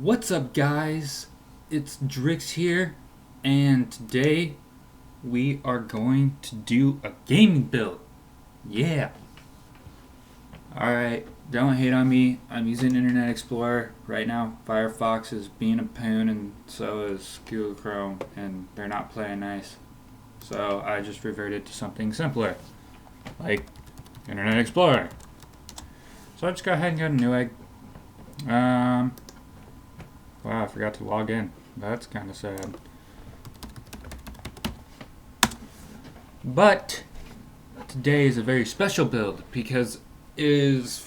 What's up, guys? It's Drix here, and today we are going to do a gaming build. Yeah. Alright, don't hate on me. I'm using Internet Explorer. Right now, Firefox is being a poon, and so is Google Chrome, and they're not playing nice. So I just reverted to something simpler, like Internet Explorer. So I just go ahead and get a Newegg. Wow, I forgot to log in. That's kind of sad. But today is a very special build because let's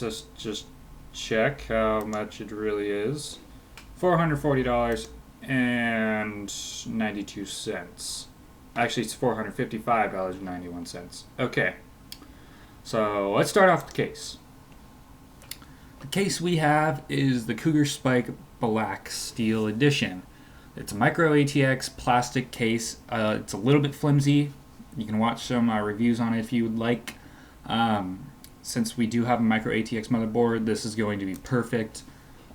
us just check how much it really is. $440.92. Actually, it's $455.91. Okay. So let's start off the case. The case we have is the Cougar Spike Black Steel Edition. It's a micro ATX plastic case. It's a little bit flimsy. You can watch some reviews on it if you would like. Since we do have a micro ATX motherboard, this is going to be perfect.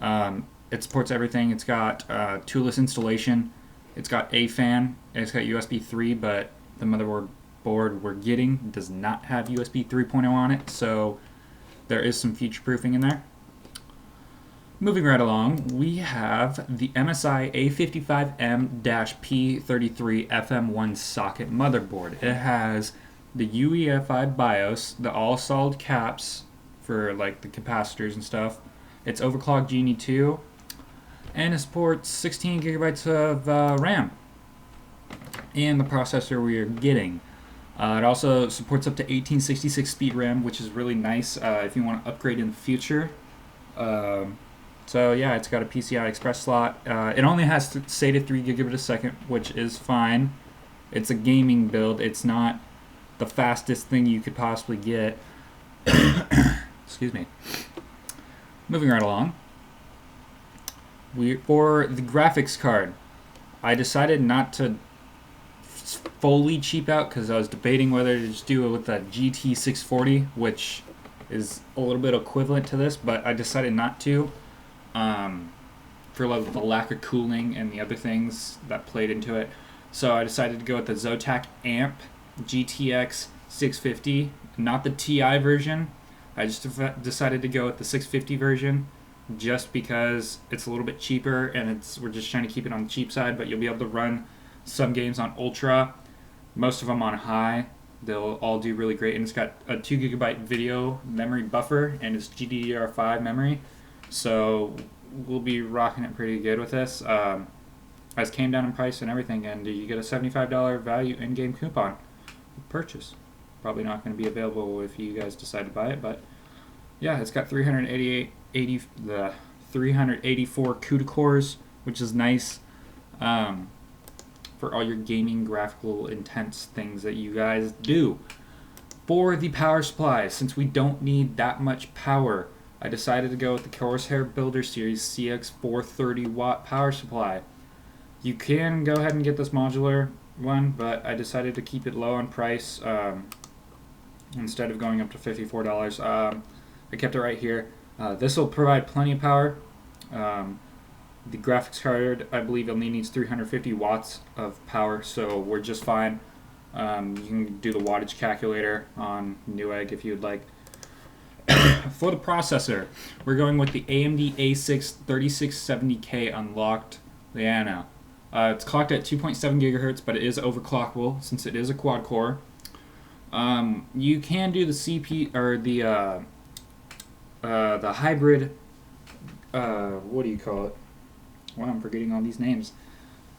It supports everything. It's got toolless installation. It's got a fan. It's got USB 3, but the motherboard we're getting does not have USB 3.0 on it, so there is some future proofing in there. Moving right along, we have the MSI A55M-P33 FM1 socket motherboard. It has the UEFI BIOS, the all-solid caps for like the capacitors and stuff. It's overclocked Genie 2, and it supports 16 gigabytes of RAM. And the processor we are getting. It also supports up to 1866 speed RAM, which is really nice if you want to upgrade in the future. So yeah, it's got a PCI Express slot. It only has SATA 3 gigabit a second, which is fine. It's a gaming build. It's not the fastest thing you could possibly get. Excuse me. Moving right along. For the graphics card, I decided not to fully cheap out because I was debating whether to just do it with a GT 640, which is a little bit equivalent to this, but I decided not to. For the lack of cooling and the other things that played into it. So I decided to go with the Zotac Amp GTX 650, not the TI version. I just decided to go with the 650 version just because it's a little bit cheaper, and we're just trying to keep it on the cheap side, but you'll be able to run some games on Ultra, most of them on high. They'll all do really great, and it's got a 2 gigabyte video memory buffer, and it's GDDR5 memory. So we'll be rocking it pretty good with this. As came down in price and everything, and you get a $75 value in-game coupon purchase. Probably not going to be available if you guys decide to buy it, but yeah, it's got 384 CUDA cores, which is nice for all your gaming, graphical, intense things that you guys do. For the power supply, since we don't need that much power, I decided to go with the Corsair Builder Series CX 430 watt power supply. You can go ahead and get this modular one, but I decided to keep it low on price instead of going up to $54. I kept it right here. This will provide plenty of power. The graphics card, I believe, only needs 350 watts of power, so we're just fine. You can do the wattage calculator on Newegg if you'd like. For the processor, we're going with the AMD A6 3670K unlocked Llano. It's clocked at 2.7 gigahertz, but it is overclockable since it is a quad core. You can do the CP or the hybrid. What do you call it? Well, I'm forgetting all these names.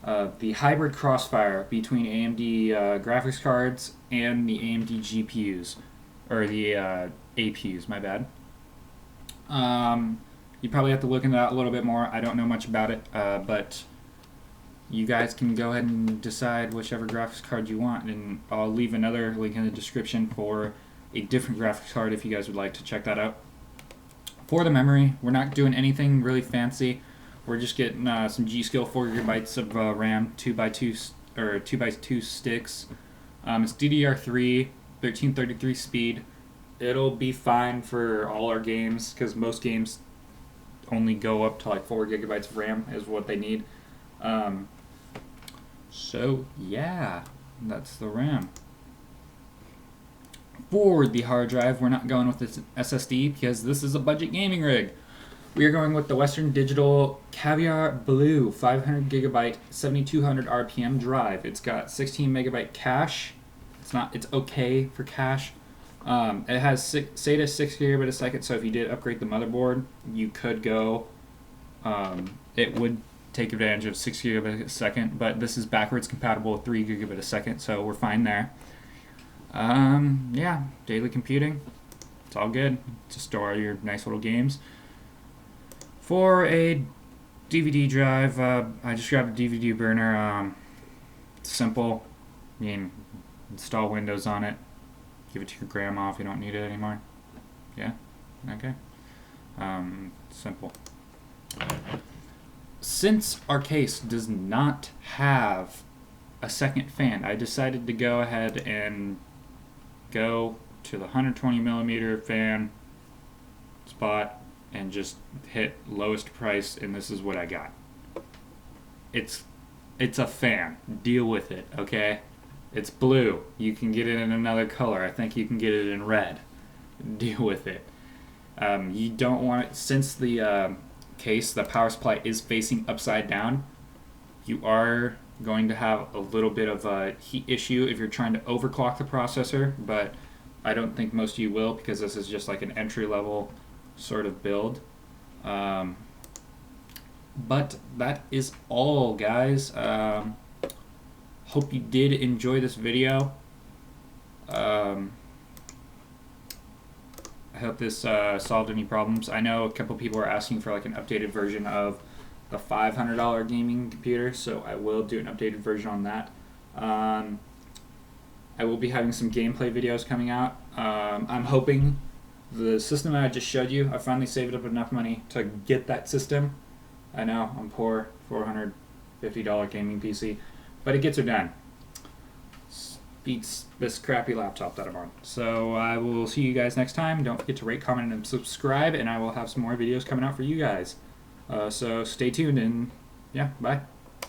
The hybrid crossfire between AMD graphics cards and the AMD GPUs, or the APUs, my bad. You probably have to look into that a little bit more. I don't know much about it, but you guys can go ahead and decide whichever graphics card you want, and I'll leave another link in the description for a different graphics card if you guys would like to check that out. For the memory, we're not doing anything really fancy. We're just getting some G.Skill 4 gigabytes of RAM, 2x2 sticks. It's DDR3, 1333 speed. It'll be fine for all our games because most games only go up to like 4 gigabytes of RAM is what they need. So yeah, that's the RAM. For the hard drive, we're not going with this SSD because this is a budget gaming rig. We are going with the Western Digital Caviar Blue 500 gigabyte 7200 RPM drive. It's got 16 megabyte cache. It's okay for cache. It has SATA 6 gigabit a second, so if you did upgrade the motherboard, you could go. It would take advantage of 6 gigabit a second, but this is backwards compatible with 3 gigabit a second, so we're fine there. Yeah, daily computing. It's all good to store your nice little games. For a DVD drive, I just grabbed a DVD burner. Simple. I mean, install Windows on it. Give it to your grandma if you don't need it anymore. Yeah? Okay. Simple. Since our case does not have a second fan, I decided to go ahead and go to the 120 millimeter fan spot and just hit lowest price, and this is what I got. It's a fan. Deal with it, okay? It's blue. You can get it in another color. I think you can get it in red. Deal with it. You don't want it, since the case, the power supply is facing upside down, you are going to have a little bit of a heat issue if you're trying to overclock the processor, but I don't think most of you will because this is just like an entry-level sort of build. But that is all, guys. Hope you did enjoy this video. I hope this solved any problems. I know a couple people are asking for like an updated version of the $500 gaming computer, so I will do an updated version on that. I will be having some gameplay videos coming out. I'm hoping the system that I just showed you, I finally saved up enough money to get that system. I know, I'm poor, $450 gaming PC, but it gets her done. Beats this crappy laptop that I'm on. So I will see you guys next time. Don't forget to rate, comment, and subscribe, and I will have some more videos coming out for you guys. So stay tuned, and yeah, bye.